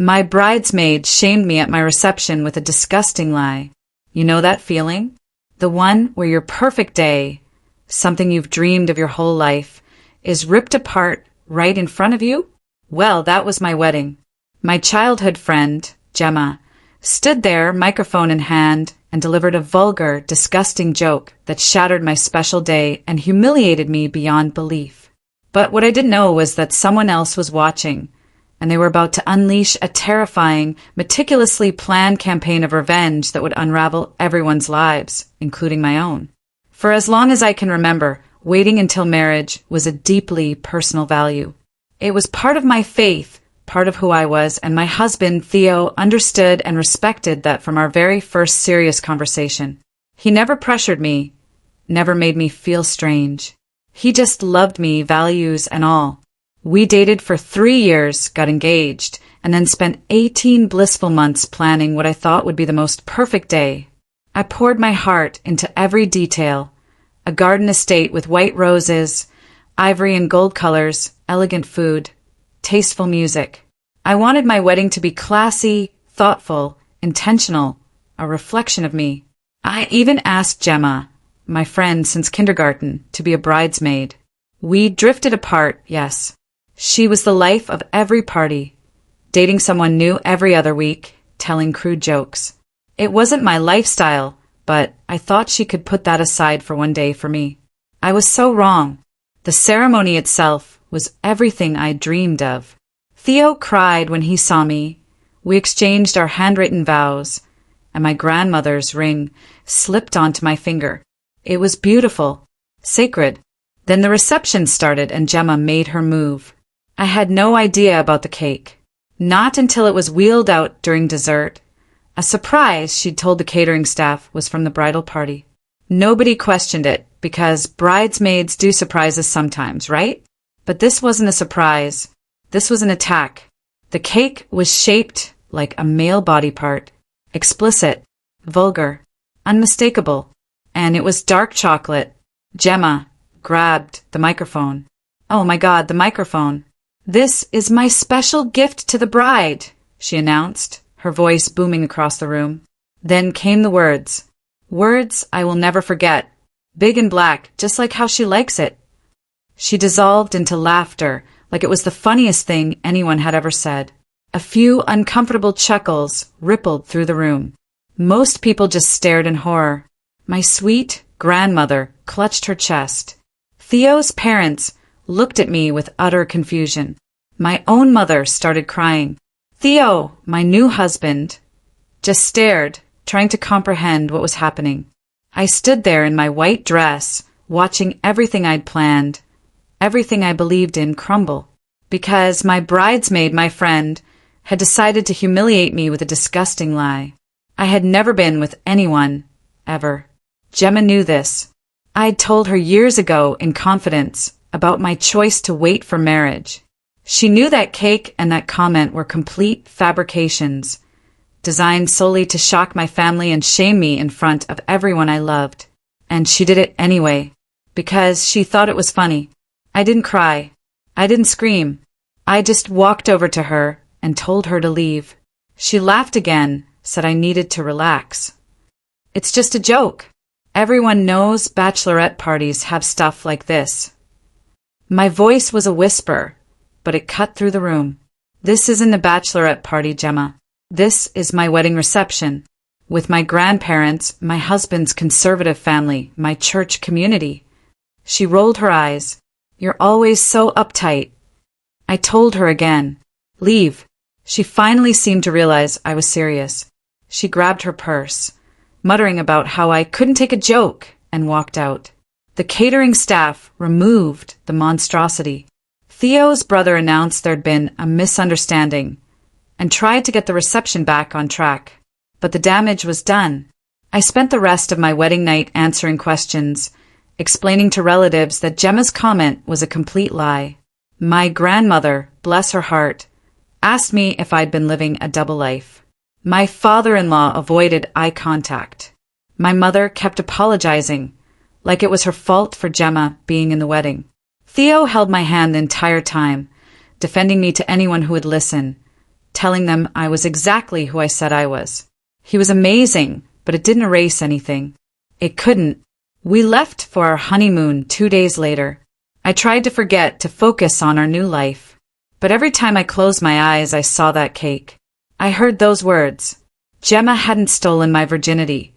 My bridesmaid shamed me at my reception with a disgusting lie. You know that feeling? The one where your perfect day, something you've dreamed of your whole life, is ripped apart right in front of you? Well, that was my wedding. My childhood friend, Gemma, stood there, microphone in hand, and delivered a vulgar, disgusting joke that shattered my special day and humiliated me beyond belief. But what I didn't know was that someone else was watching, and they were about to unleash a terrifying, meticulously planned campaign of revenge that would unravel everyone's lives, including my own. For as long as I can remember, waiting until marriage was a deeply personal value. It was part of my faith, part of who I was, and my husband, Theo, understood and respected that from our very first serious conversation. He never pressured me, never made me feel strange. He just loved me, values and all. We dated for 3 years, got engaged, and then spent 18 blissful months planning what I thought would be the most perfect day. I poured my heart into every detail. A garden estate with white roses, ivory and gold colors, elegant food, tasteful music. I wanted my wedding to be classy, thoughtful, intentional, a reflection of me. I even asked Gemma, my friend since kindergarten, to be a bridesmaid. We drifted apart, yes. She was the life of every party, dating someone new every other week, telling crude jokes. It wasn't my lifestyle, but I thought she could put that aside for one day for me. I was so wrong. The ceremony itself was everything I dreamed of. Theo cried when he saw me. We exchanged our handwritten vows, and my grandmother's ring slipped onto my finger. It was beautiful, sacred. Then the reception started and Gemma made her move. I had no idea about the cake. Not until it was wheeled out during dessert. A surprise she'd told the catering staff was from the bridal party. Nobody questioned it, because bridesmaids do surprises sometimes, right? But this wasn't a surprise. This was an attack. The cake was shaped like a male body part. Explicit, vulgar, unmistakable. And it was dark chocolate. Gemma grabbed the microphone. Oh my God, the microphone. "This is my special gift to the bride," she announced, her voice booming across the room. Then came the words. Words I will never forget. Big and black, just like how she likes it. She dissolved into laughter, like it was the funniest thing anyone had ever said. A few uncomfortable chuckles rippled through the room. Most people just stared in horror. My sweet grandmother clutched her chest. Theo's parents looked at me with utter confusion. My own mother started crying. Theo, my new husband, just stared, trying to comprehend what was happening. I stood there in my white dress, watching everything I'd planned, everything I believed in crumble, because my bridesmaid, my friend, had decided to humiliate me with a disgusting lie. I had never been with anyone, ever. Gemma knew this. I'd told her years ago in confidence about my choice to wait for marriage. She knew that cake and that comment were complete fabrications, designed solely to shock my family and shame me in front of everyone I loved. And she did it anyway, because she thought it was funny. I didn't cry. I didn't scream. I just walked over to her and told her to leave. She laughed again, said I needed to relax. It's just a joke. Everyone knows bachelorette parties have stuff like this. My voice was a whisper, but it cut through the room. This isn't a bachelorette party, Gemma. This is my wedding reception, with my grandparents, my husband's conservative family, my church community. She rolled her eyes. You're always so uptight. I told her again. Leave. She finally seemed to realize I was serious. She grabbed her purse, muttering about how I couldn't take a joke, and walked out. The catering staff removed the monstrosity. Theo's brother announced there'd been a misunderstanding and tried to get the reception back on track. But the damage was done. I spent the rest of my wedding night answering questions, explaining to relatives that Gemma's comment was a complete lie. My grandmother, bless her heart, asked me if I'd been living a double life. My father-in-law avoided eye contact. My mother kept apologizing, like it was her fault for Gemma being in the wedding. Theo held my hand the entire time, defending me to anyone who would listen, telling them I was exactly who I said I was. He was amazing, but it didn't erase anything. It couldn't. We left for our honeymoon 2 days later. I tried to forget to focus on our new life. But every time I closed my eyes, I saw that cake. I heard those words. Gemma hadn't stolen my virginity.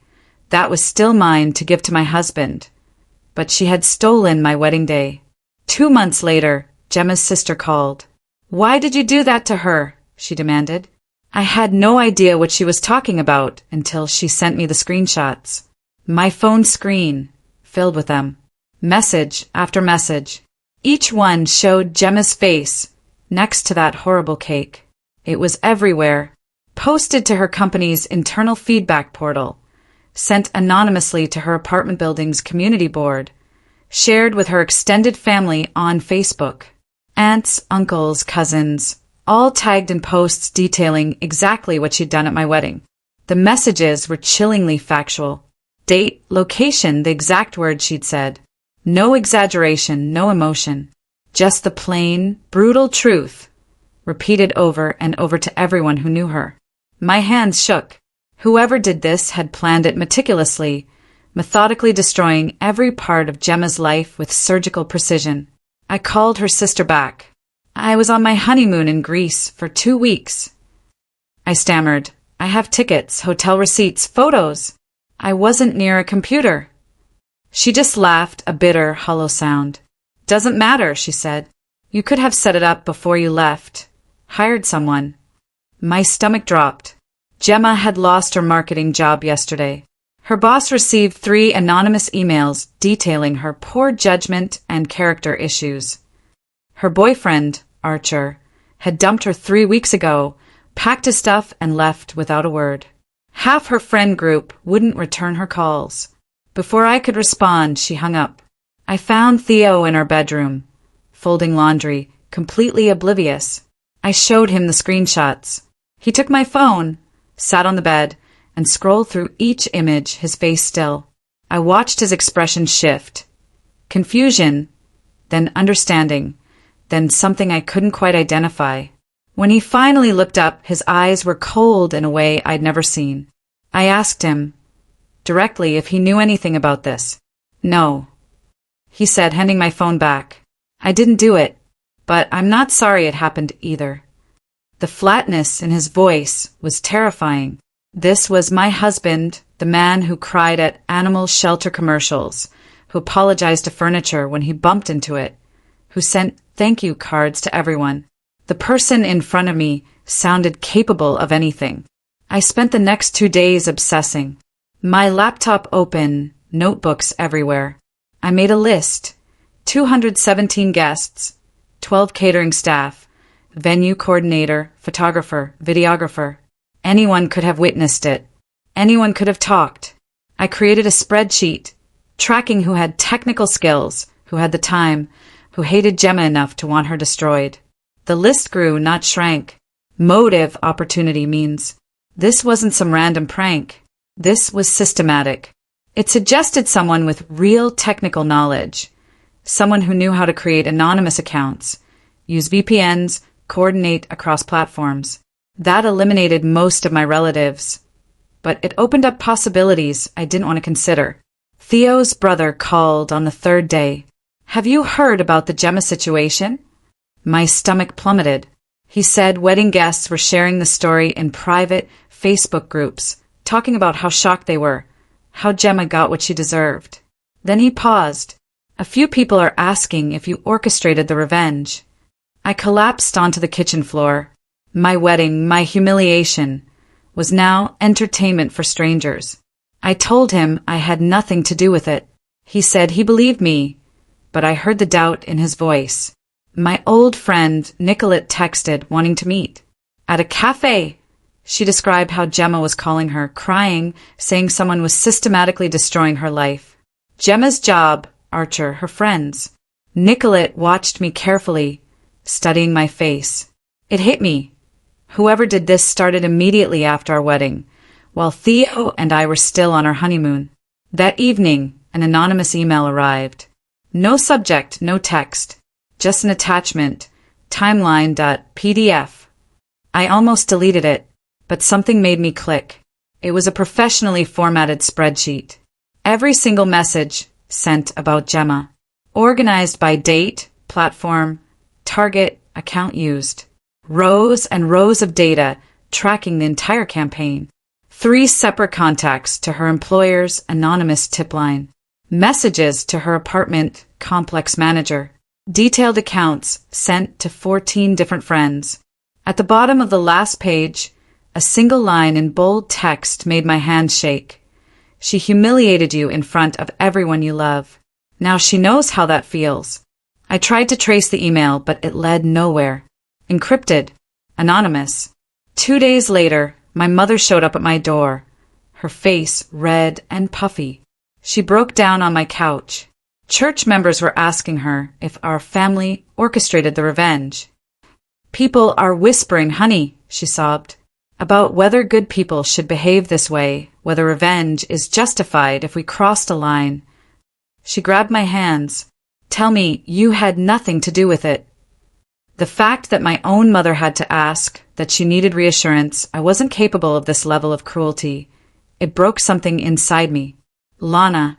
That was still mine to give to my husband. But she had stolen my wedding day. 2 months later, Gemma's sister called. "Why did you do that to her?" she demanded. I had no idea what she was talking about until she sent me the screenshots. My phone screen, filled with them. Message after message. Each one showed Gemma's face next to that horrible cake. It was everywhere. Posted to her company's internal feedback portal. Sent anonymously to her apartment building's community board. Shared with her extended family on Facebook. Aunts, uncles, cousins, all tagged in posts detailing exactly what she'd done at my wedding. The messages were chillingly factual. Date, location, the exact words she'd said. No exaggeration, no emotion. Just the plain, brutal truth, repeated over and over to everyone who knew her. My hands shook. Whoever did this had planned it meticulously, methodically destroying every part of Gemma's life with surgical precision. I called her sister back. I was on my honeymoon in Greece for 2 weeks. I stammered. I have tickets, hotel receipts, photos. I wasn't near a computer. She just laughed, a bitter, hollow sound. Doesn't matter, she said. You could have set it up before you left. Hired someone. My stomach dropped. Gemma had lost her marketing job yesterday. Her boss received 3 anonymous emails detailing her poor judgment and character issues. Her boyfriend, Archer, had dumped her 3 weeks ago, packed his stuff and left without a word. Half her friend group wouldn't return her calls. Before I could respond, she hung up. I found Theo in her bedroom, folding laundry, completely oblivious. I showed him the screenshots. He took my phone, sat on the bed, and scrolled through each image, his face still. I watched his expression shift. Confusion, then understanding, then something I couldn't quite identify. When he finally looked up, his eyes were cold in a way I'd never seen. I asked him, directly, if he knew anything about this. No, he said, handing my phone back. I didn't do it, but I'm not sorry it happened either. The flatness in his voice was terrifying. This was my husband, the man who cried at animal shelter commercials, who apologized to furniture when he bumped into it, who sent thank you cards to everyone. The person in front of me sounded capable of anything. I spent the next 2 days obsessing. My laptop open, notebooks everywhere. I made a list. 217 guests, 12 catering staff, venue coordinator, photographer, videographer. Anyone could have witnessed it. Anyone could have talked. I created a spreadsheet, tracking who had technical skills, who had the time, who hated Gemma enough to want her destroyed. The list grew, not shrank. Motive opportunity means. This wasn't some random prank. This was systematic. It suggested someone with real technical knowledge. Someone who knew how to create anonymous accounts, use VPNs, coordinate across platforms. That eliminated most of my relatives. But it opened up possibilities I didn't want to consider. Theo's brother called on the 3rd day. Have you heard about the Gemma situation? My stomach plummeted. He said wedding guests were sharing the story in private Facebook groups, talking about how shocked they were, how Gemma got what she deserved. Then he paused. A few people are asking if you orchestrated the revenge. I collapsed onto the kitchen floor. My wedding, my humiliation, was now entertainment for strangers. I told him I had nothing to do with it. He said he believed me, but I heard the doubt in his voice. My old friend, Nicolette, texted, wanting to meet. At a cafe, she described how Gemma was calling her, crying, saying someone was systematically destroying her life. Gemma's job, Archer, her friends. Nicolette watched me carefully, studying my face. It hit me. Whoever did this started immediately after our wedding, while Theo and I were still on our honeymoon. That evening, an anonymous email arrived. No subject, no text. Just an attachment, timeline.pdf. I almost deleted it, but something made me click. It was a professionally formatted spreadsheet. Every single message sent about Gemma. Organized by date, platform, target, account used. Rows and rows of data tracking the entire campaign. 3 separate contacts to her employer's anonymous tip line. Messages to her apartment complex manager. Detailed accounts sent to 14 different friends. At the bottom of the last page, a single line in bold text made my hands shake. She humiliated you in front of everyone you love. Now she knows how that feels. I tried to trace the email, but it led nowhere. Encrypted. Anonymous. 2 days later, my mother showed up at my door, her face red and puffy. She broke down on my couch. Church members were asking her if our family orchestrated the revenge. People are whispering, honey, she sobbed, about whether good people should behave this way, whether revenge is justified if we crossed a line. She grabbed my hands. Tell me you had nothing to do with it. The fact that my own mother had to ask, that she needed reassurance, I wasn't capable of this level of cruelty. It broke something inside me. Lana,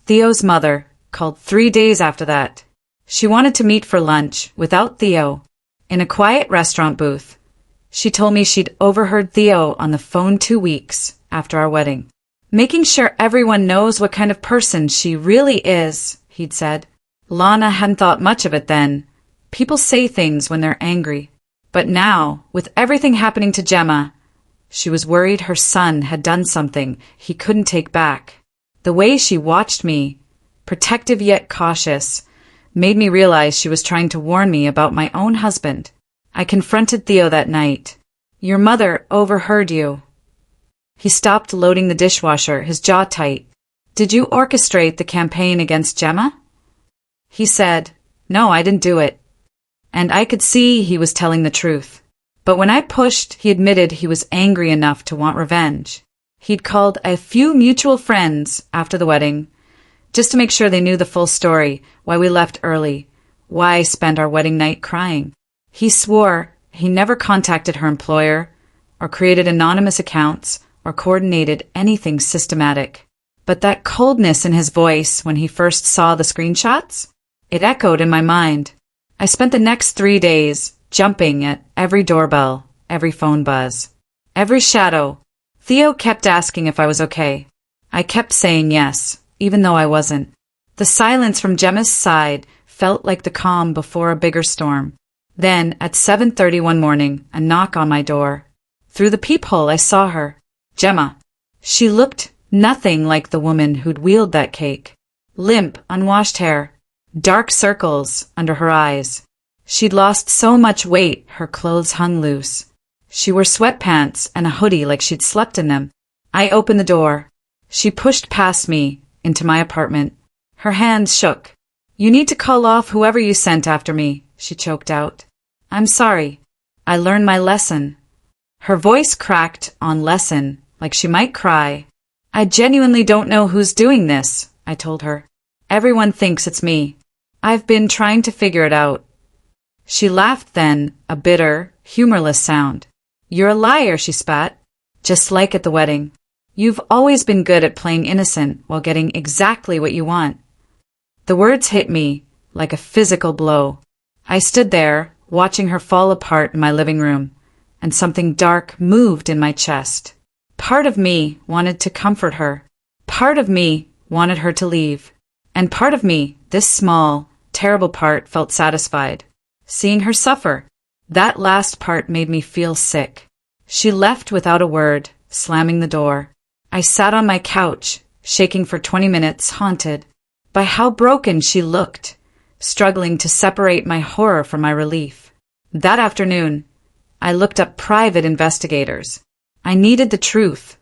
Theo's mother, called 3 days after that. She wanted to meet for lunch, without Theo, in a quiet restaurant booth. She told me she'd overheard Theo on the phone 2 weeks after our wedding. Making sure everyone knows what kind of person she really is, he'd said. Lana hadn't thought much of it then. People say things when they're angry. But now, with everything happening to Gemma, she was worried her son had done something he couldn't take back. The way she watched me, protective yet cautious, made me realize she was trying to warn me about my own husband. I confronted Theo that night. Your mother overheard you. He stopped loading the dishwasher, his jaw tight. Did you orchestrate the campaign against Gemma? He said, no, I didn't do it. And I could see he was telling the truth. But when I pushed, he admitted he was angry enough to want revenge. He'd called a few mutual friends after the wedding, just to make sure they knew the full story, why we left early, why I spent our wedding night crying. He swore he never contacted her employer, or created anonymous accounts, or coordinated anything systematic. But that coldness in his voice when he first saw the screenshots, it echoed in my mind. I spent the next 3 days jumping at every doorbell, every phone buzz, every shadow. Theo kept asking if I was okay. I kept saying yes, even though I wasn't. The silence from Gemma's side felt like the calm before a bigger storm. Then, at 7:30 one morning, a knock on my door. Through the peephole I saw her. Gemma. She looked nothing like the woman who'd wheeled that cake. Limp, unwashed hair. Dark circles under her eyes. She'd lost so much weight, her clothes hung loose. She wore sweatpants and a hoodie like she'd slept in them. I opened the door. She pushed past me into my apartment. Her hands shook. You need to call off whoever you sent after me, she choked out. I'm sorry. I learned my lesson. Her voice cracked on lesson, like she might cry. I genuinely don't know who's doing this, I told her. Everyone thinks it's me. I've been trying to figure it out. She laughed then, a bitter, humorless sound. You're a liar, she spat. Just like at the wedding. You've always been good at playing innocent while getting exactly what you want. The words hit me like a physical blow. I stood there, watching her fall apart in my living room, and something dark moved in my chest. Part of me wanted to comfort her. Part of me wanted her to leave. And part of me, this small, terrible part, felt satisfied. Seeing her suffer. That last part made me feel sick. She left without a word, slamming the door. I sat on my couch, shaking for 20 minutes, haunted by how broken she looked, struggling to separate my horror from my relief. That afternoon, I looked up private investigators. I needed the truth,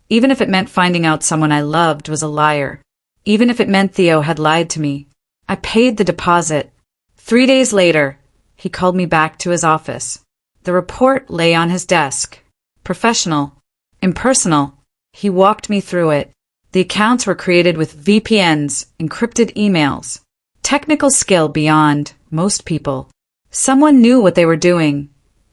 even if it meant finding out someone I loved was a liar, even if it meant Theo had lied to me. I paid the deposit. 3 days later, he called me back to his office. The report lay on his desk. Professional. Impersonal. He walked me through it. The accounts were created with VPNs, encrypted emails. Technical skill beyond most people. Someone knew what they were doing.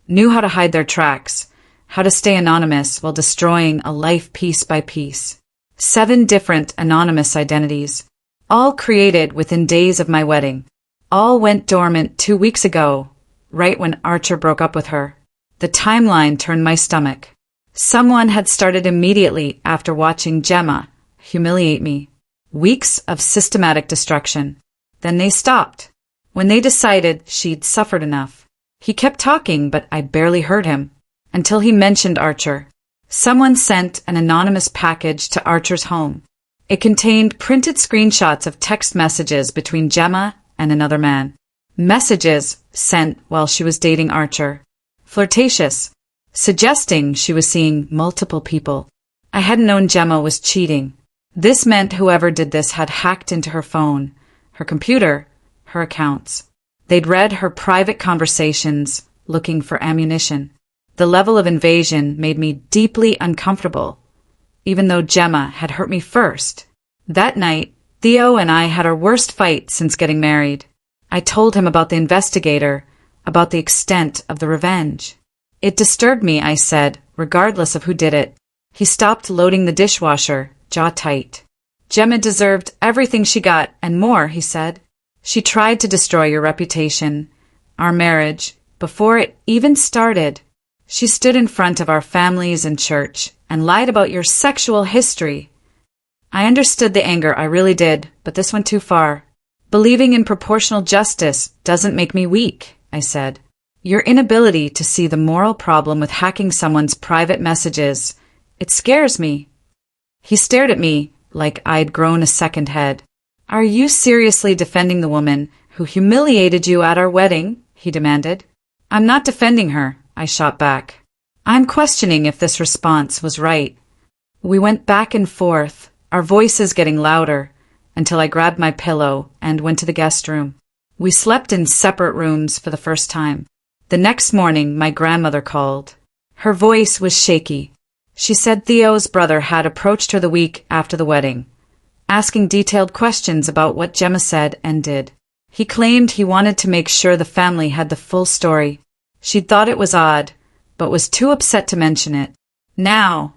knew how to hide their tracks, how to stay anonymous while destroying a life piece by piece. 7 different anonymous identities, all created within days of my wedding. All went dormant 2 weeks ago, right when Archer broke up with her. The timeline turned my stomach. Someone had started immediately after watching Gemma humiliate me. Weeks of systematic destruction. Then they stopped. When they decided she'd suffered enough. He kept talking, but I barely heard him. Until he mentioned Archer. Someone sent an anonymous package to Archer's home. It contained printed screenshots of text messages between Gemma and another man. Messages sent while she was dating Archer. Flirtatious, suggesting she was seeing multiple people. I hadn't known Gemma was cheating. This meant whoever did this had hacked into her phone, her computer, her accounts. They'd read her private conversations, looking for ammunition. The level of invasion made me deeply uncomfortable, even though Gemma had hurt me first. That night, Theo and I had our worst fight since getting married. I told him about the investigator, about the extent of the revenge. It disturbed me, I said, regardless of who did it. He stopped loading the dishwasher, jaw tight. Gemma deserved everything she got and more, he said. She tried to destroy your reputation, our marriage, before it even started. She stood in front of our families and church and lied about your sexual history. I understood the anger, I really did, but this went too far. Believing in proportional justice doesn't make me weak, I said. Your inability to see the moral problem with hacking someone's private messages, it scares me. He stared at me like I'd grown a second head. Are you seriously defending the woman who humiliated you at our wedding? He demanded. I'm not defending her, I shot back. I'm questioning if this response was right. We went back and forth, our voices getting louder, until I grabbed my pillow and went to the guest room. We slept in separate rooms for the first time. The next morning, my grandmother called. Her voice was shaky. She said Theo's brother had approached her the week after the wedding, asking detailed questions about what Gemma said and did. He claimed he wanted to make sure the family had the full story. She'd thought it was odd, but was too upset to mention it. Now,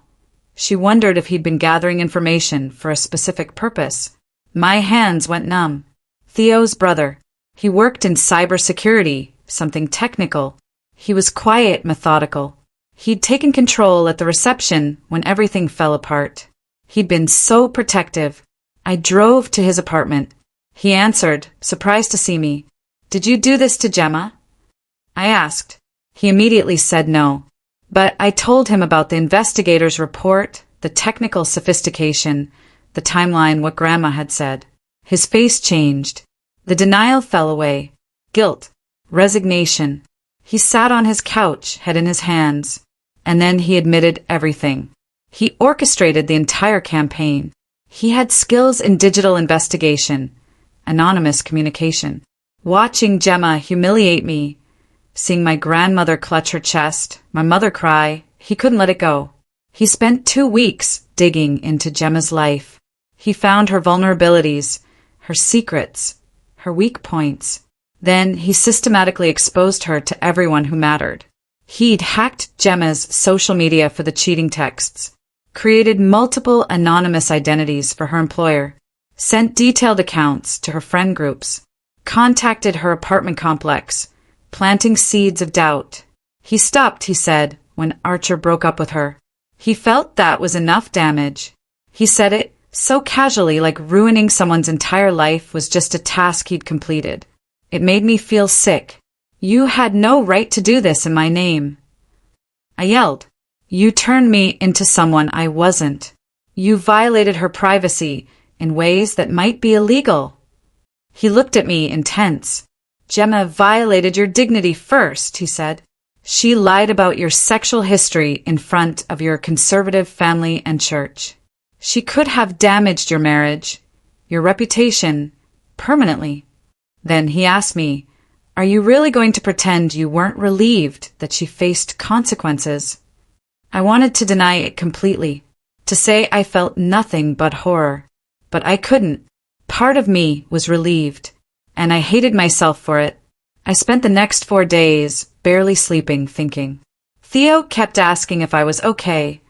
she wondered if he'd been gathering information for a specific purpose. My hands went numb. Theo's brother. He worked in cybersecurity, something technical. He was quiet, methodical. He'd taken control at the reception when everything fell apart. He'd been so protective. I drove to his apartment. He answered, surprised to see me. Did you do this to Gemma? I asked. He immediately said no. But I told him about the investigator's report, the technical sophistication, the timeline, what Grandma had said. His face changed. The denial fell away. Guilt. Resignation. He sat on his couch, head in his hands. And then he admitted everything. He orchestrated the entire campaign. He had skills in digital investigation, anonymous communication. Watching Gemma humiliate me, seeing my grandmother clutch her chest, my mother cry, he couldn't let it go. He spent 2 weeks digging into Gemma's life. He found her vulnerabilities, her secrets, her weak points. Then he systematically exposed her to everyone who mattered. He'd hacked Gemma's social media for the cheating texts, created multiple anonymous identities for her employer, sent detailed accounts to her friend groups, contacted her apartment complex, planting seeds of doubt. He stopped, he said, when Archer broke up with her. He felt that was enough damage. He said it so casually, like ruining someone's entire life was just a task he'd completed. It made me feel sick. You had no right to do this in my name. I yelled. You turned me into someone I wasn't. You violated her privacy in ways that might be illegal. He looked at me intense. Gemma violated your dignity first, he said. She lied about your sexual history in front of your conservative family and church. She could have damaged your marriage, your reputation, permanently. Then he asked me, are you really going to pretend you weren't relieved that she faced consequences? I wanted to deny it completely, to say I felt nothing but horror, but I couldn't. Part of me was relieved, and I hated myself for it. I spent the next 4 days barely sleeping, thinking. Theo kept asking if I was okay,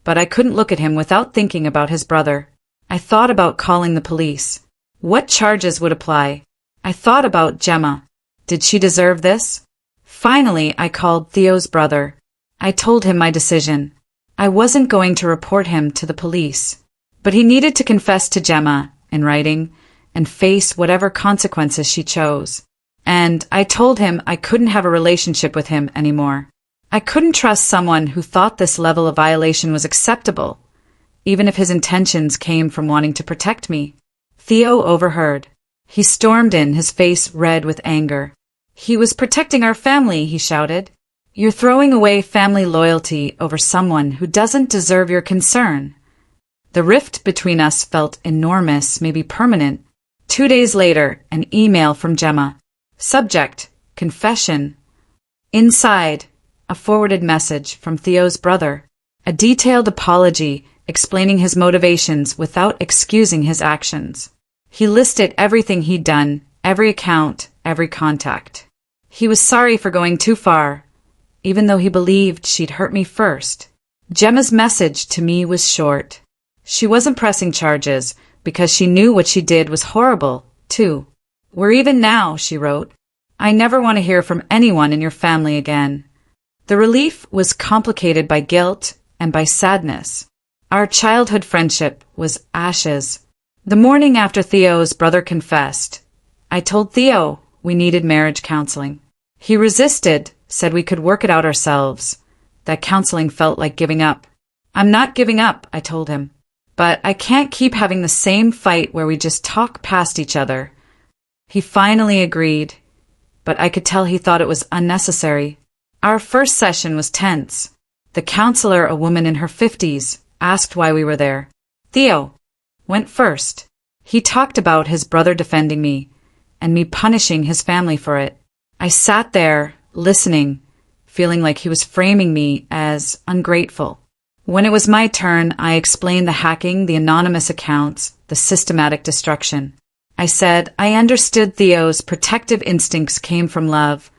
but I couldn't look at him without thinking about his brother. I thought about calling the police. What charges would apply? I thought about Gemma. Did she deserve this? Finally, I called Theo's brother. I told him my decision. I wasn't going to report him to the police, but he needed to confess to Gemma in writing and face whatever consequences she chose. And I told him I couldn't have a relationship with him anymore. I couldn't trust someone who thought this level of violation was acceptable, even if his intentions came from wanting to protect me. Theo overheard. He stormed in, his face red with anger. He was protecting our family, he shouted. You're throwing away family loyalty over someone who doesn't deserve your concern. The rift between us felt enormous, maybe permanent. 2 days later, an email from Gemma. Subject, confession. Inside, a forwarded message from Theo's brother. A detailed apology explaining his motivations without excusing his actions. He listed everything he'd done, every account, every contact. He was sorry for going too far, even though he believed she'd hurt me first. Gemma's message to me was short. She wasn't pressing charges because she knew what she did was horrible, too. We're even now, she wrote. I never want to hear from anyone in your family again. The relief was complicated by guilt and by sadness. Our childhood friendship was ashes. The morning after Theo's brother confessed, I told Theo we needed marriage counseling. He resisted, said we could work it out ourselves. That counseling felt like giving up. I'm not giving up, I told him. But I can't keep having the same fight where we just talk past each other. He finally agreed, but I could tell he thought it was unnecessary. Our first session was tense. The counselor, a woman in her 50s, asked why we were there. Theo went first. He talked about his brother defending me and me punishing his family for it. I sat there, listening, feeling like he was framing me as ungrateful. When it was my turn, I explained the hacking, the anonymous accounts, the systematic destruction. I said I understood Theo's protective instincts came from love,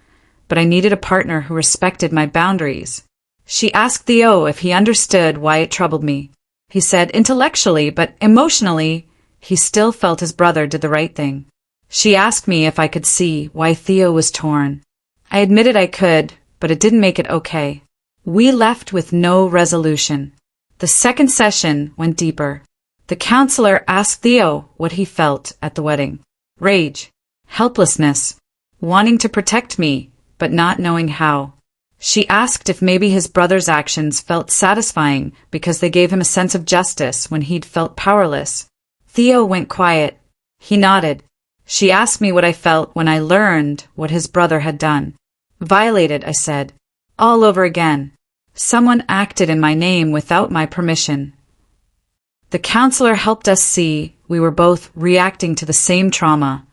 but I needed a partner who respected my boundaries. She asked Theo if he understood why it troubled me. He said intellectually, but emotionally, he still felt his brother did the right thing. She asked me if I could see why Theo was torn. I admitted I could, but it didn't make it okay. We left with no resolution. The second session went deeper. The counselor asked Theo what he felt at the wedding. Rage, helplessness, wanting to protect me, but not knowing how. She asked if maybe his brother's actions felt satisfying because they gave him a sense of justice when he'd felt powerless. Theo went quiet. He nodded. She asked me what I felt when I learned what his brother had done. Violated, I said. All over again. Someone acted in my name without my permission. The counselor helped us see we were both reacting to the same trauma,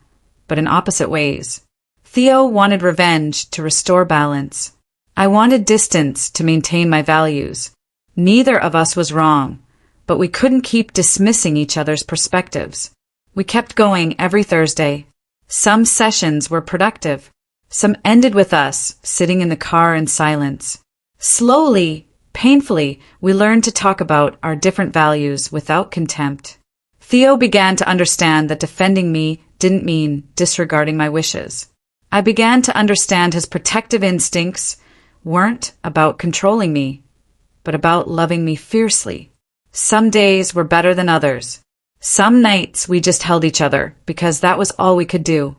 but in opposite ways. Theo wanted revenge to restore balance. I wanted distance to maintain my values. Neither of us was wrong, but we couldn't keep dismissing each other's perspectives. We kept going every Thursday. Some sessions were productive. Some ended with us sitting in the car in silence. Slowly, painfully, we learned to talk about our different values without contempt. Theo began to understand that defending me didn't mean disregarding my wishes. I began to understand his protective instincts weren't about controlling me, but about loving me fiercely. Some days were better than others. Some nights we just held each other because that was all we could do.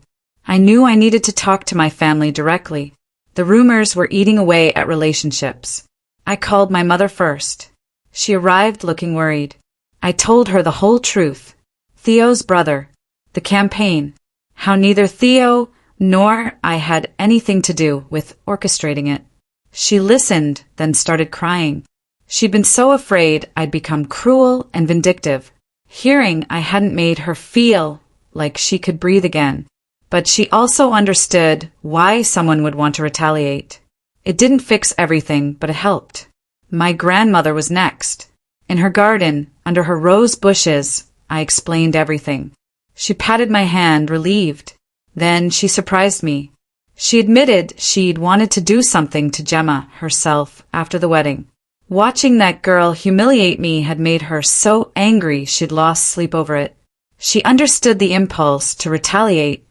I knew I needed to talk to my family directly. The rumors were eating away at relationships. I called my mother first. She arrived looking worried. I told her the whole truth. Theo's brother, the campaign, how neither Theo nor I had anything to do with orchestrating it. She listened, then started crying. She'd been so afraid I'd become cruel and vindictive. Hearing I hadn't made her feel like she could breathe again. But she also understood why someone would want to retaliate. It didn't fix everything, but it helped. My grandmother was next. In her garden, under her rose bushes, I explained everything. She patted my hand, relieved. Then she surprised me. She admitted she'd wanted to do something to Gemma herself after the wedding. Watching that girl humiliate me had made her so angry she'd lost sleep over it. She understood the impulse to retaliate,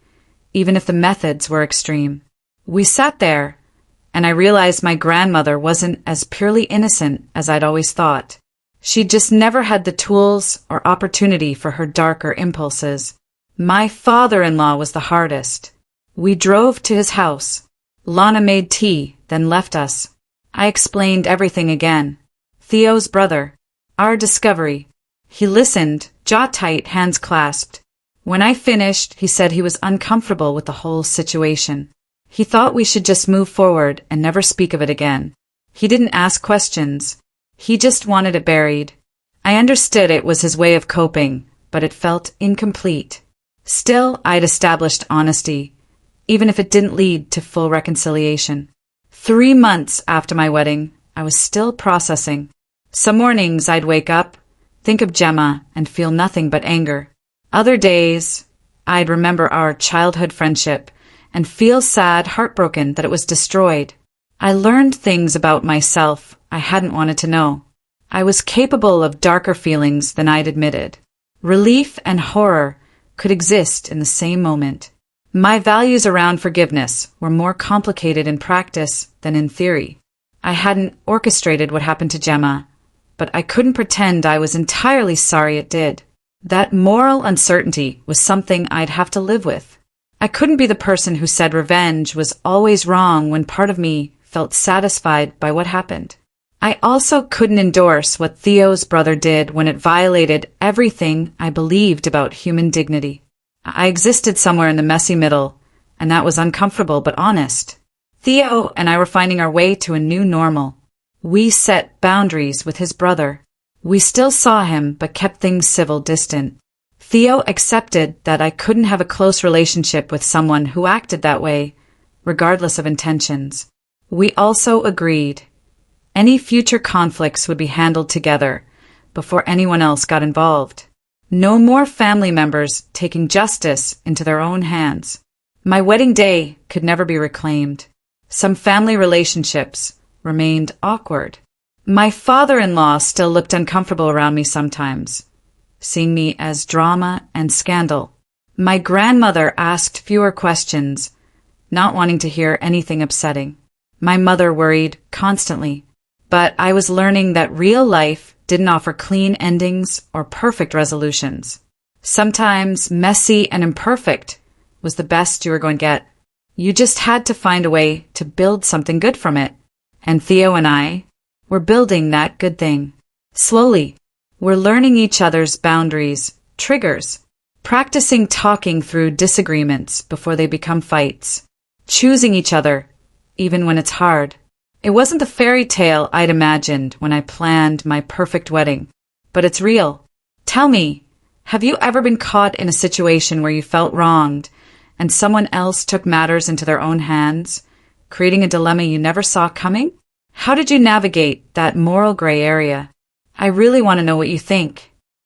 even if the methods were extreme. We sat there, and I realized my grandmother wasn't as purely innocent as I'd always thought. She'd just never had the tools or opportunity for her darker impulses. My father-in-law was the hardest. We drove to his house. Lana made tea, then left us. I explained everything again. Theo's brother. Our discovery. He listened, jaw tight, hands clasped. When I finished, he said he was uncomfortable with the whole situation. He thought we should just move forward and never speak of it again. He didn't ask questions. He just wanted it buried. I understood it was his way of coping, but it felt incomplete. Still, I'd established honesty, even if it didn't lead to full reconciliation. 3 months after my wedding, I was still processing. Some mornings I'd wake up, think of Gemma, and feel nothing but anger. Other days, I'd remember our childhood friendship and feel sad, heartbroken that it was destroyed. I learned things about myself I hadn't wanted to know. I was capable of darker feelings than I'd admitted. Relief and horror could exist in the same moment. My values around forgiveness were more complicated in practice than in theory. I hadn't orchestrated what happened to Gemma, but I couldn't pretend I was entirely sorry it did. That moral uncertainty was something I'd have to live with. I couldn't be the person who said revenge was always wrong when part of me felt satisfied by what happened. I also couldn't endorse what Theo's brother did when it violated everything I believed about human dignity. I existed somewhere in the messy middle, and that was uncomfortable but honest. Theo and I were finding our way to a new normal. We set boundaries with his brother. We still saw him but kept things civil, distant. Theo accepted that I couldn't have a close relationship with someone who acted that way, regardless of intentions. We also agreed any future conflicts would be handled together before anyone else got involved. No more family members taking justice into their own hands. My wedding day could never be reclaimed. Some family relationships remained awkward. My father-in-law still looked uncomfortable around me sometimes, seeing me as drama and scandal. My grandmother asked fewer questions, not wanting to hear anything upsetting. My mother worried constantly, but I was learning that real life didn't offer clean endings or perfect resolutions. Sometimes messy and imperfect was the best you were going to get. You just had to find a way to build something good from it. And Theo and I were building that good thing. Slowly, we're learning each other's boundaries, triggers, practicing talking through disagreements before they become fights, choosing each other even when it's hard. It wasn't the fairy tale I'd imagined when I planned my perfect wedding, but it's real. Tell me, have you ever been caught in a situation where you felt wronged and someone else took matters into their own hands, creating a dilemma you never saw coming? How did you navigate that moral gray area? I really want to know what you think.